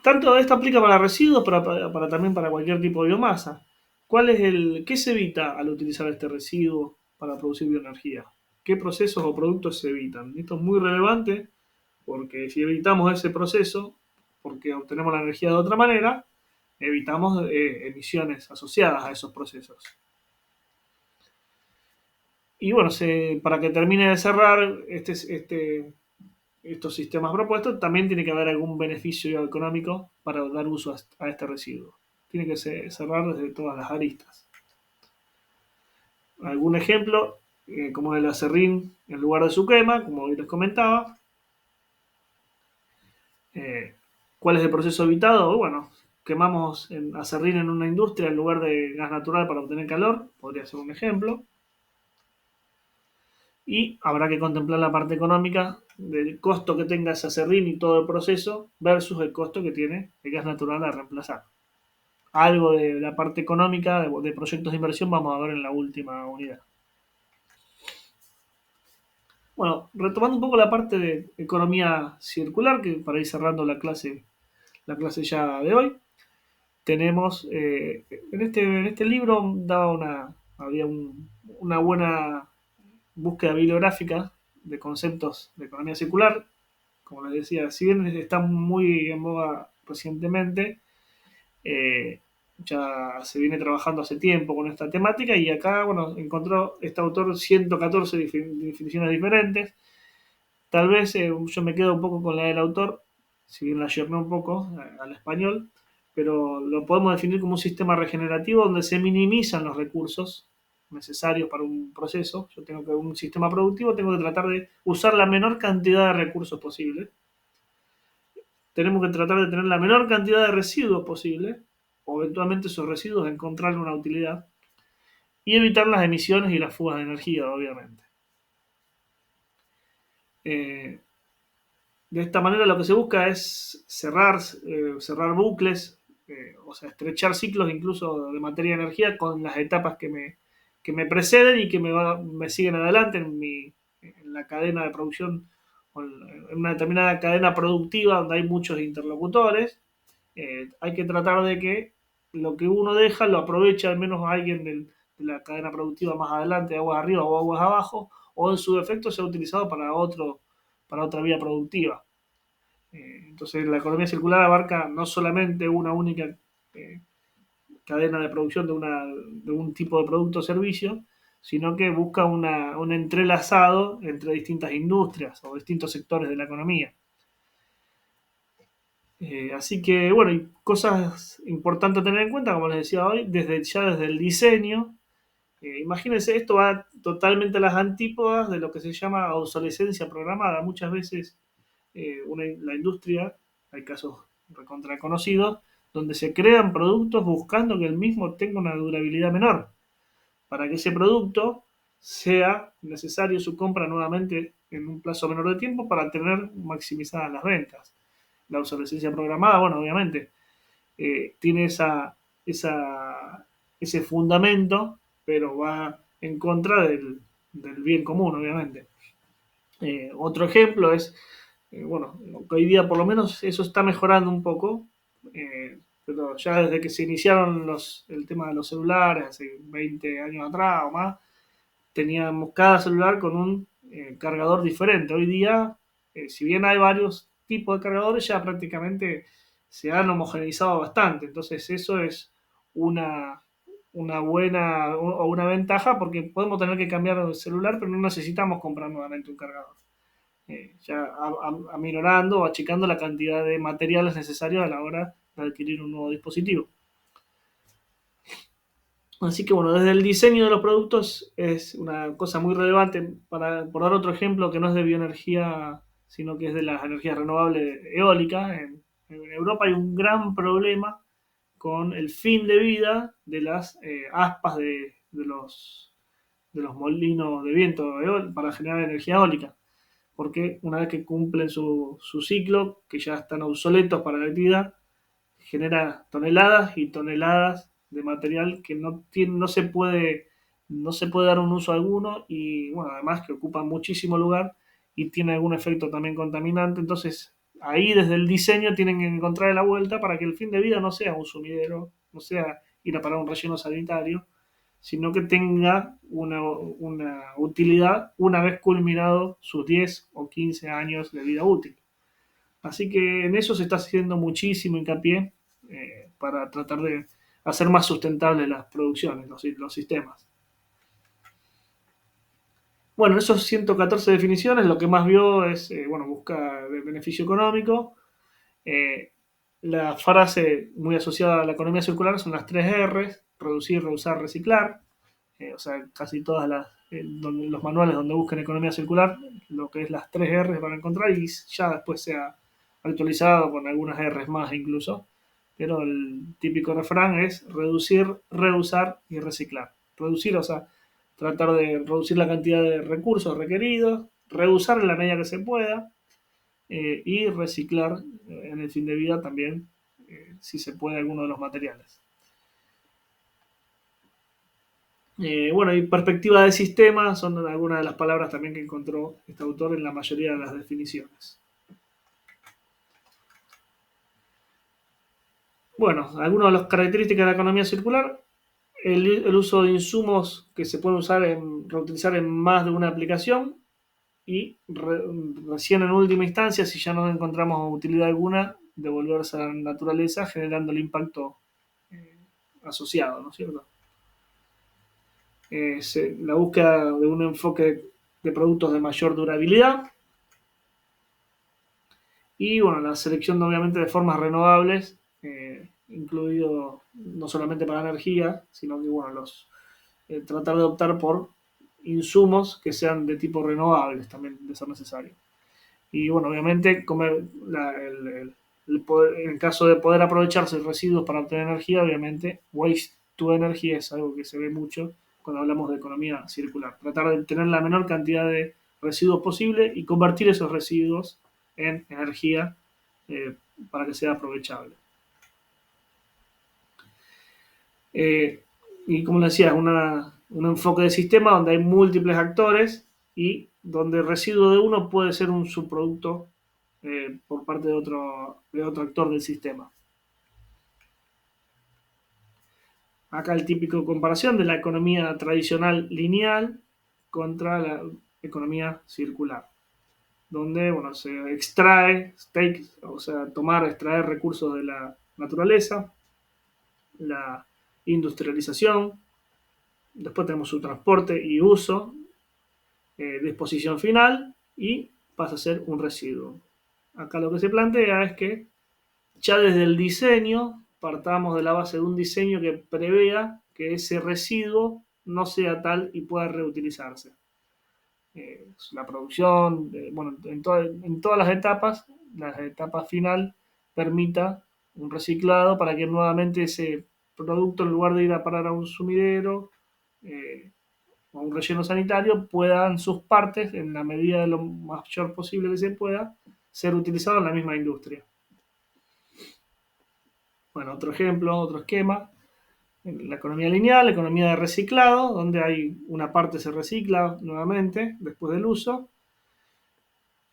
Tanto esto aplica para residuos, para también para cualquier tipo de biomasa. ¿Qué se evita al utilizar este residuo para producir bioenergía? ¿Qué procesos o productos se evitan? Esto es muy relevante porque si evitamos ese proceso, porque obtenemos la energía de otra manera, evitamos emisiones asociadas a esos procesos. Y bueno, para que termine de cerrar estos sistemas propuestos, también tiene que haber algún beneficio económico para dar uso a este residuo. Tiene que cerrar desde todas las aristas. Algún ejemplo, como el acerrín en lugar de su quema, como hoy les comentaba. Eh, ¿Cuál es el proceso evitado? Bueno, quemamos acerrín en una industria en lugar de gas natural para obtener calor, podría ser un ejemplo. Y habrá que contemplar la parte económica del costo que tenga ese acerrín y todo el proceso versus el costo que tiene el gas natural a reemplazar. Algo de la parte económica de proyectos de inversión vamos a ver en la última unidad. Bueno, retomando un poco la parte de economía circular, que para ir cerrando la clase ya de hoy, tenemos en este libro había una buena búsqueda bibliográfica de conceptos de economía circular. Como les decía, si bien está muy en boga recientemente, eh, ya se viene trabajando hace tiempo con esta temática y acá, bueno, encontró este autor 114 definiciones diferentes. Tal vez yo me quedo un poco con la del autor, si bien la ayorné un poco al español, pero lo podemos definir como un sistema regenerativo donde se minimizan los recursos necesarios para un proceso. Yo tengo que un sistema productivo, tengo que tratar de usar la menor cantidad de recursos posible. Tenemos que tratar de tener la menor cantidad de residuos posible, o eventualmente esos residuos encontrarle una utilidad, y evitar las emisiones y las fugas de energía, obviamente. Eh, de esta manera lo que se busca es cerrar bucles, o sea, estrechar ciclos incluso de materia y energía con las etapas que me preceden y que me siguen adelante en la cadena de producción, o en una determinada cadena productiva donde hay muchos interlocutores. Hay que tratar de que lo que uno deja lo aproveche al menos alguien de la cadena productiva más adelante, aguas arriba o aguas abajo, o en su defecto sea utilizado para otra vía productiva. Entonces la economía circular abarca no solamente una única eh, cadena de producción de un tipo de producto o servicio, sino que busca un entrelazado entre distintas industrias o distintos sectores de la economía. Así que, bueno, y cosas importantes a tener en cuenta, como les decía hoy, desde el diseño. Imagínense, esto va totalmente a las antípodas de lo que se llama obsolescencia programada. Muchas veces la industria, hay casos recontra conocidos, donde se crean productos buscando que el mismo tenga una durabilidad menor, para que ese producto sea necesario su compra nuevamente en un plazo menor de tiempo para tener maximizadas las ventas. La obsolescencia programada, bueno, obviamente, tiene esa, ese fundamento, pero va en contra del bien común, obviamente. Otro ejemplo es, bueno, hoy día por lo menos eso está mejorando un poco, pero ya desde que se iniciaron el tema de los celulares, hace 20 años atrás o más, teníamos cada celular con un cargador diferente. Hoy día, si bien hay varios tipos de cargadores, ya prácticamente se han homogeneizado bastante. Entonces eso es una, una buena o una ventaja porque podemos tener que cambiar el celular, pero no necesitamos comprar nuevamente un cargador. Ya aminorando o achicando la cantidad de materiales necesarios a la hora de adquirir un nuevo dispositivo. Así que bueno, desde el diseño de los productos es una cosa muy relevante. Por dar otro ejemplo que no es de bioenergía, sino que es de las energías renovables eólicas, en Europa hay un gran problema con el fin de vida de las aspas de los molinos de viento para generar energía eólica. Porque una vez que cumplen su ciclo, que ya están obsoletos para la actividad, genera toneladas y toneladas de material que no se puede dar un uso alguno y bueno, además que ocupa muchísimo lugar y tiene algún efecto también contaminante. Entonces, ahí desde el diseño tienen que encontrar la vuelta para que el fin de vida no sea un sumidero, no sea ir a parar un relleno sanitario, sino que tenga una utilidad una vez culminado sus 10 o 15 años de vida útil. Así que en eso se está haciendo muchísimo hincapié para tratar de hacer más sustentables las producciones, los sistemas. Bueno, en esos 114 definiciones lo que más vio es, bueno, busca el beneficio económico. Eh, la frase muy asociada a la economía circular son las 3 R, reducir, reusar, reciclar. O sea, casi todas los manuales donde busquen economía circular, lo que es las 3 R van a encontrar y ya después se ha actualizado con algunas R más incluso. Pero el típico refrán es reducir, reusar y reciclar. Reducir, o sea, tratar de reducir la cantidad de recursos requeridos, reusar en la medida que se pueda y reciclar en el fin de vida también, si se puede, alguno de los materiales. Bueno, y perspectiva de sistema son algunas de las palabras también que encontró este autor en la mayoría de las definiciones. Bueno, algunas de las características de la economía circular, el uso de insumos que se pueden reutilizar en más de una aplicación y recién en última instancia, si ya no encontramos utilidad alguna, devolverse a la naturaleza generando el impacto eh, asociado, ¿no es cierto? La búsqueda de un enfoque de productos de mayor durabilidad y bueno, la selección obviamente de formas renovables, incluido no solamente para energía, sino que bueno, tratar de optar por insumos que sean de tipo renovables también, de ser necesario. Y bueno, obviamente en caso de poder aprovecharse de residuos para obtener energía, obviamente waste to energy es algo que se ve mucho cuando hablamos de economía circular. Tratar de tener la menor cantidad de residuos posible y convertir esos residuos en energía eh, para que sea aprovechable. Eh, y como decía, es un enfoque de sistema donde hay múltiples actores y donde el residuo de uno puede ser un subproducto por parte de otro actor del sistema. Acá el típico comparación de la economía tradicional lineal contra la economía circular, donde bueno, se extrae, o sea, extraer recursos de la naturaleza, la industrialización, después tenemos su transporte y uso, disposición final y pasa a ser un residuo. Acá lo que se plantea es que ya desde el diseño partamos de la base de un diseño que prevea que ese residuo no sea tal y pueda reutilizarse. La producción, bueno, en todas las etapas final permita un reciclado para que nuevamente ese producto, en lugar de ir a parar a un sumidero o a un relleno sanitario, puedan sus partes, en la medida de lo mayor posible que se pueda, ser utilizados en la misma industria. Bueno, otro ejemplo, otro esquema, la economía lineal, la economía de reciclado, donde hay una parte se recicla nuevamente después del uso.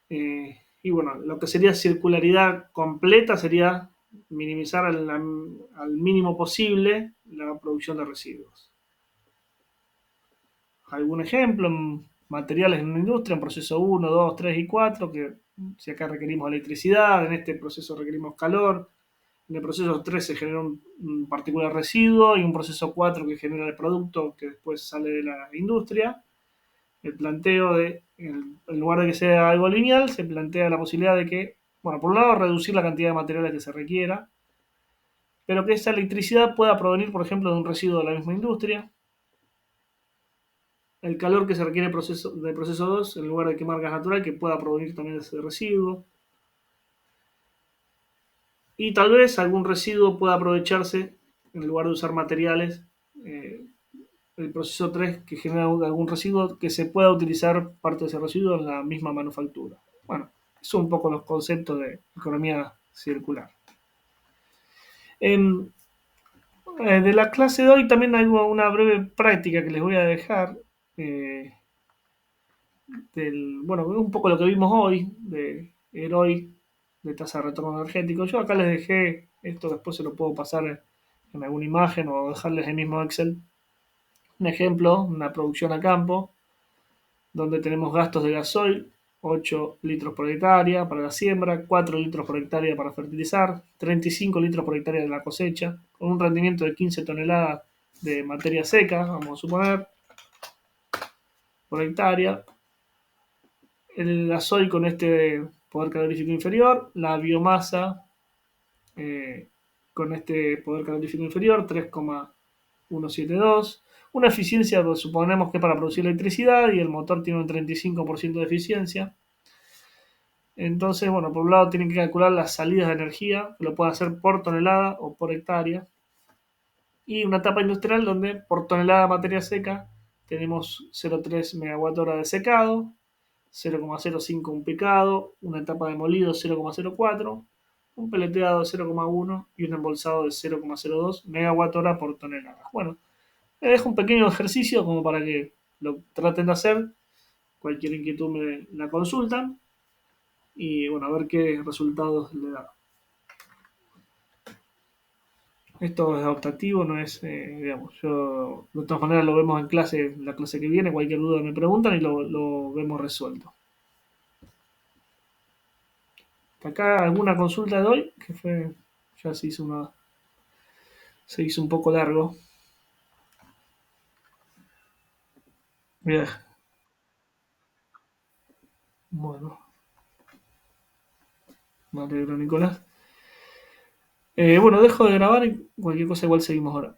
Y bueno, lo que sería circularidad completa sería minimizar al mínimo posible la producción de residuos. Algún ejemplo, en materiales en una industria, en proceso 1, 2, 3 y 4, que si acá requerimos electricidad, en este proceso requerimos calor, en el proceso 3 se genera un particular residuo y un proceso 4 que genera el producto que después sale de la industria. El planteo de, en lugar de que sea algo lineal, se plantea la posibilidad de que, bueno, por un lado, reducir la cantidad de materiales que se requiera, pero que esa electricidad pueda provenir, por ejemplo, de un residuo de la misma industria. El calor que se requiere del proceso 2, en lugar de quemar gas natural, que pueda provenir también de ese residuo. Y tal vez algún residuo pueda aprovecharse, en lugar de usar materiales, eh, el proceso 3 que genera algún residuo, que se pueda utilizar parte de ese residuo en la misma manufactura. Bueno, son un poco los conceptos de economía circular. En, de la clase de hoy también hay una breve práctica que les voy a dejar. eh, bueno, un poco lo que vimos hoy de Heroi, de tasa de retorno energético. Yo acá les dejé, esto después se lo puedo pasar en alguna imagen o dejarles el mismo Excel, un ejemplo, una producción a campo, donde tenemos gastos de gasoil, 8 litros por hectárea para la siembra, 4 litros por hectárea para fertilizar, 35 litros por hectárea de la cosecha, con un rendimiento de 15 toneladas de materia seca, vamos a suponer, por hectárea. El gasoil con este poder calorífico inferior, la biomasa eh, con este poder calorífico inferior, 3,172. Una eficiencia, pues, suponemos que para producir electricidad y el motor tiene un 35% de eficiencia. Entonces, bueno, por un lado tienen que calcular las salidas de energía, que lo pueden hacer por tonelada o por hectárea. Y una etapa industrial donde por tonelada de materia seca tenemos 0,3 megawatt-hora de secado, 0,05 un picado, una etapa de molido 0,04, un peleteado de 0,1 y un embolsado de 0,02 megawatt-hora por tonelada. Bueno, les dejo un pequeño ejercicio como para que lo traten de hacer. Cualquier inquietud me la consultan y bueno, a ver qué resultados le da. Esto es optativo, no es, digamos, yo de todas maneras lo vemos en clase, la clase que viene, cualquier duda me preguntan y lo vemos resuelto. Acá alguna consulta de hoy, que fue, ya se hizo un poco largo. Bien, bueno, me alegro, Nicolás. Bueno, dejo de grabar y cualquier cosa igual seguimos ahora.